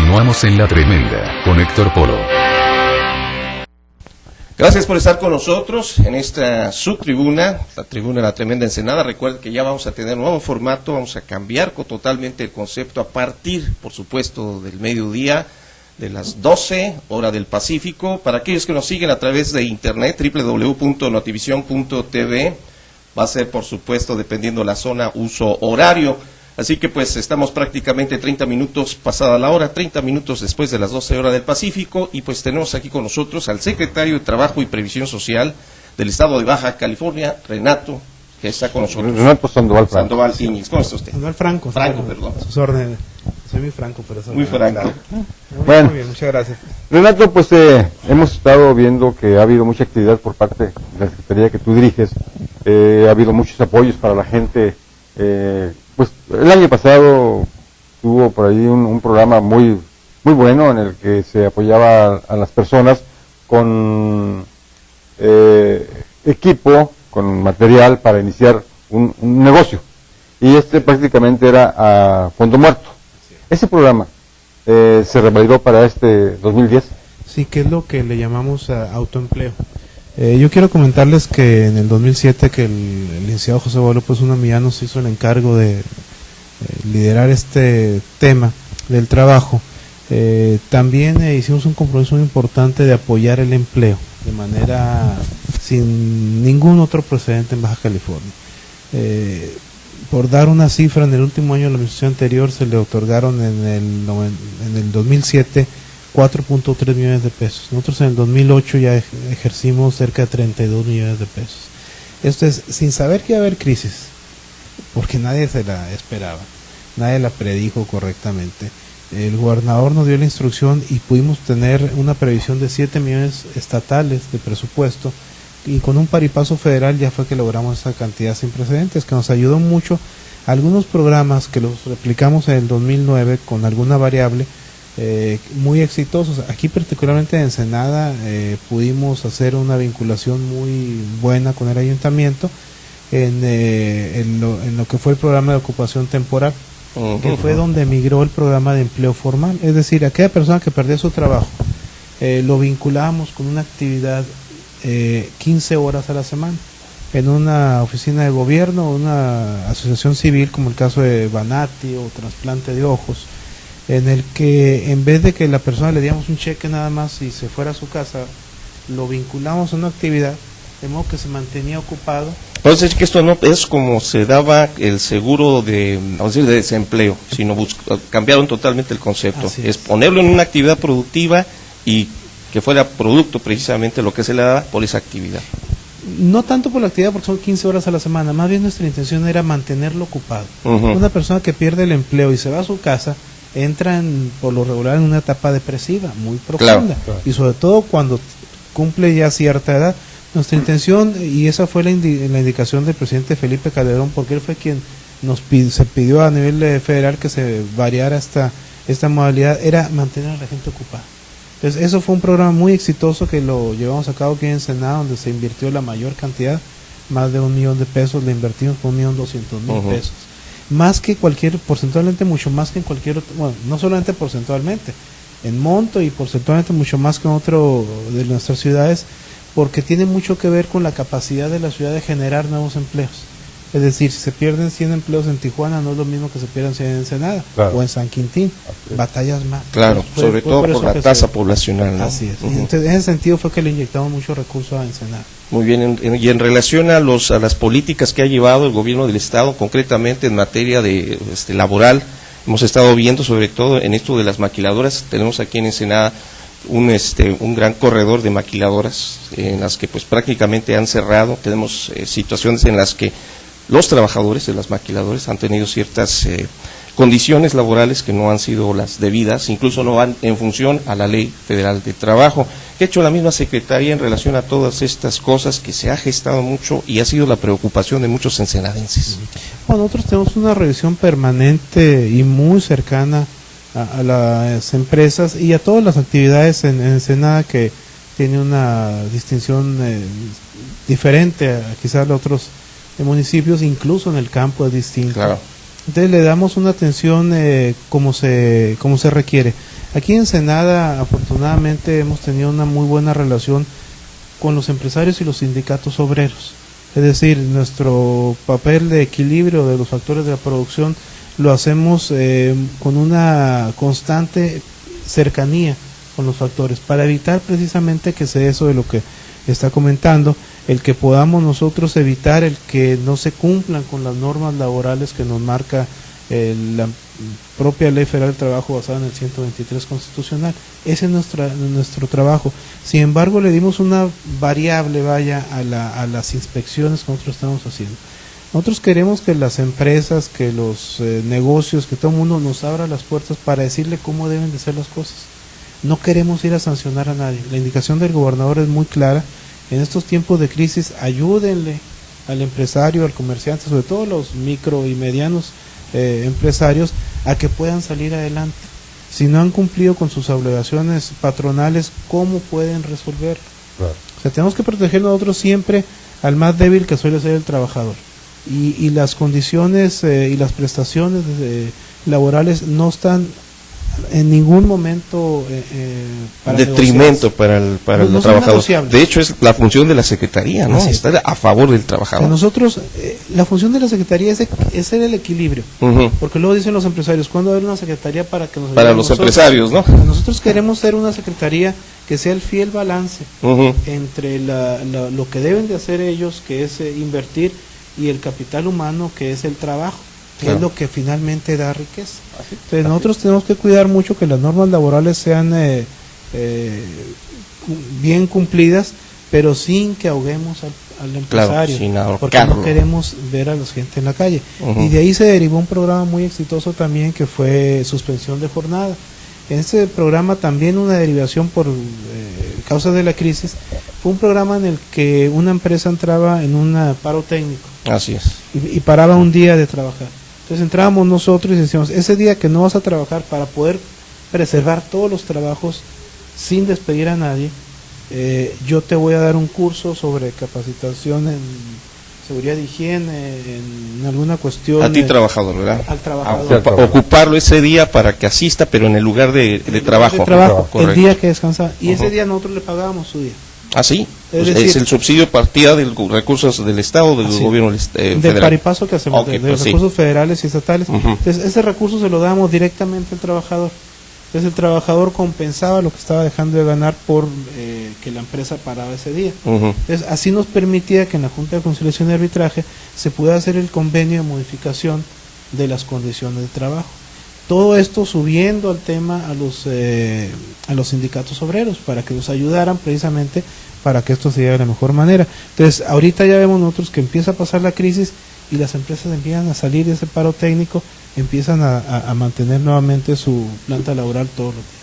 Continuamos en La Tremenda, con Héctor Polo. Gracias por estar con nosotros en esta subtribuna, la tribuna de La Tremenda Ensenada. Recuerden que ya vamos a tener un nuevo formato, vamos a cambiar totalmente el concepto a partir, por supuesto, del mediodía, de las 12, hora del Pacífico. Para aquellos que nos siguen a través de internet, www.notivision.tv, va a ser, por supuesto, dependiendo la zona, uso horario. Así que pues estamos prácticamente 30 minutos pasada la hora, 30 minutos después de las 12 horas del Pacífico, y pues tenemos aquí con nosotros al secretario de Trabajo y Previsión Social del Estado de Baja California, Renato, que está con nosotros. Renato Sandoval Franco. Sandoval Iñiguez. ¿Cómo está usted? Sandoval Franco. Franco, perdón. Sus órdenes. Soy muy franco, pero muy franco. Claro. Bueno, muy bien, muchas gracias. Renato, pues hemos estado viendo que ha habido mucha actividad por parte de la Secretaría que tú diriges. Ha habido muchos apoyos para la gente. Pues el año pasado tuvo por ahí un programa muy bueno en el que se apoyaba a las personas con equipo, con material para iniciar un negocio. Y prácticamente era a fondo muerto. Ese programa se revalidó para este 2010. Sí, que es lo que le llamamos autoempleo. Yo quiero comentarles que en el 2007 que el licenciado José Guadalupe Zuna Millán nos hizo el encargo de liderar este tema del trabajo, también hicimos un compromiso muy importante de apoyar el empleo de manera sin ningún otro precedente en Baja California. Por dar una cifra, en el último año de la administración anterior se le otorgaron en el 2007 4.3 millones de pesos. Nosotros en el 2008 ya ejercimos cerca de 32 millones de pesos. Esto es sin saber que iba a haber crisis, porque nadie se la esperaba, nadie la predijo correctamente. El gobernador nos dio la instrucción y pudimos tener una previsión de 7 millones estatales de presupuesto, y con un paripazo federal ya fue que logramos esa cantidad sin precedentes, que nos ayudó mucho. Algunos programas que los replicamos en el 2009 con alguna variable, muy exitosos. Aquí particularmente en Ensenada pudimos hacer una vinculación muy buena con el ayuntamiento en lo que fue el programa de ocupación temporal, que fue donde migró el programa de empleo formal. Es decir, aquella persona que perdió su trabajo, lo vinculábamos con una actividad 15 horas a la semana en una oficina de gobierno, una asociación civil como el caso de Banati o trasplante de ojos, en el que en vez de que la persona le diéramos un cheque nada más y se fuera a su casa, lo vinculamos a una actividad de modo que se mantenía ocupado. Entonces, que esto no es como se daba el seguro de, vamos a decir, de desempleo, sino cambiaron totalmente el concepto. Es ponerlo en una actividad productiva y que fuera producto precisamente lo que se le daba por esa actividad. No tanto por la actividad, porque son 15 horas a la semana, más bien nuestra intención era mantenerlo ocupado. Una persona que pierde el empleo y se va a su casa, entra por lo regular en una etapa depresiva muy profunda, claro. Y sobre todo cuando cumple ya cierta edad. Nuestra intención, y esa fue la indicación del presidente Felipe Calderón, porque él fue quien se pidió a nivel federal que se variara esta modalidad, era mantener a la gente ocupada. Entonces eso fue un programa muy exitoso que lo llevamos a cabo aquí en Ensenada, donde se invirtió la mayor cantidad, más de $1 millón de pesos, le invertimos por 1.200.000 pesos. Más que porcentualmente mucho más que en cualquier otro, bueno, no solamente porcentualmente, en monto y porcentualmente mucho más que en otro de nuestras ciudades, porque tiene mucho que ver con la capacidad de la ciudad de generar nuevos empleos. Es decir, si se pierden 100 empleos en Tijuana, no es lo mismo que se pierdan 100 en Ensenada, claro, o en San Quintín, batallas más. Claro, sobre todo por la tasa poblacional, ¿no? Así es. Entonces, en ese sentido fue que le inyectamos muchos recursos a Ensenada. Muy bien, y en relación a las políticas que ha llevado el gobierno del Estado, concretamente en materia de laboral, hemos estado viendo sobre todo en esto de las maquiladoras. Tenemos aquí en Ensenada un gran corredor de maquiladoras en las que pues prácticamente han cerrado. Tenemos situaciones en las que los trabajadores de las maquiladoras han tenido ciertas condiciones laborales que no han sido las debidas, incluso no van en función a la Ley Federal de Trabajo. ¿Qué ha hecho la misma Secretaría en relación a todas estas cosas que se ha gestado mucho y ha sido la preocupación de muchos ensenadenses? Bueno, nosotros tenemos una revisión permanente y muy cercana a las empresas y a todas las actividades en Ensenada, que tiene una distinción diferente a quizás de otros municipios, incluso en el campo es distinto. Claro. Entonces le damos una atención como se requiere. Aquí en Ensenada, afortunadamente, hemos tenido una muy buena relación con los empresarios y los sindicatos obreros. Es decir, nuestro papel de equilibrio de los factores de la producción lo hacemos con una constante cercanía con los factores, para evitar precisamente que sea eso de lo que está comentando, el que podamos nosotros evitar el que no se cumplan con las normas laborales que nos marca la propia Ley Federal del Trabajo basada en el 123 constitucional. Ese es nuestro trabajo. Sin embargo, le dimos una variable, a las inspecciones que nosotros estamos haciendo. Nosotros queremos que las empresas, que los negocios, que todo el mundo nos abra las puertas para decirle cómo deben de ser las cosas. No queremos ir a sancionar a nadie. La indicación del gobernador es muy clara. En estos tiempos de crisis, ayúdenle al empresario, al comerciante, sobre todo los micro y medianos empresarios, a que puedan salir adelante. Si no han cumplido con sus obligaciones patronales, ¿cómo pueden resolverlo? Claro. O sea, tenemos que proteger nosotros siempre al más débil, que suele ser el trabajador. Y las condiciones y las prestaciones laborales no están en ningún momento para detrimento para el no son trabajador. negociables. De hecho, es la función de la Secretaría, ¿no? Así es. Estar a favor del trabajador. Nosotros, la función de la Secretaría es ser el equilibrio. Ujú. Porque luego dicen los empresarios, ¿cuándo va a haber una Secretaría para que nos Para ayude a los nosotros? empresarios, ¿no? Nosotros queremos ser una Secretaría que sea el fiel balance Ujú. entre lo que deben de hacer ellos, que es invertir, y el capital humano, que es el trabajo, que Claro. es lo que finalmente da riqueza. Entonces nosotros tenemos que cuidar mucho que las normas laborales sean bien cumplidas, pero sin que ahoguemos al empresario, sin porque ahorcarlo. no queremos ver a la gente en la calle. Ujú. Y de ahí se derivó un programa muy exitoso también, que fue suspensión de jornada. En ese programa también, una derivación por causa de la crisis, fue un programa en el que una empresa entraba en un paro técnico Así es. y paraba un día de trabajar. Entonces entrábamos nosotros y decíamos, ese día que no vas a trabajar, para poder preservar todos los trabajos sin despedir a nadie, yo te voy a dar un curso sobre capacitación en seguridad de higiene, en alguna cuestión. A ti trabajador, ¿verdad? Al trabajador. Ocuparlo ese día para que asista, pero en el lugar de trabajo. De trabajo, el Correcto. día que descansaba. Y ese Ujú. día nosotros le pagábamos su día. Ah, sí. Es Pues decir, es el subsidio partida de recursos del Estado, del Así, gobierno del federal. paripaso que hacemos, Ok, de pues los sí. recursos federales y estatales. Ujú. Entonces, ese recurso se lo damos directamente al trabajador. Entonces, el trabajador compensaba lo que estaba dejando de ganar por que la empresa paraba ese día. Ujú. Entonces, así nos permitía que en la Junta de Conciliación y Arbitraje se pudiera hacer el convenio de modificación de las condiciones de trabajo. Todo esto subiendo al tema a los sindicatos obreros, para que nos ayudaran precisamente para que esto se lleve de la mejor manera. Entonces, ahorita ya vemos nosotros que empieza a pasar la crisis y las empresas empiezan a salir de ese paro técnico, empiezan a mantener nuevamente su planta laboral todos los días.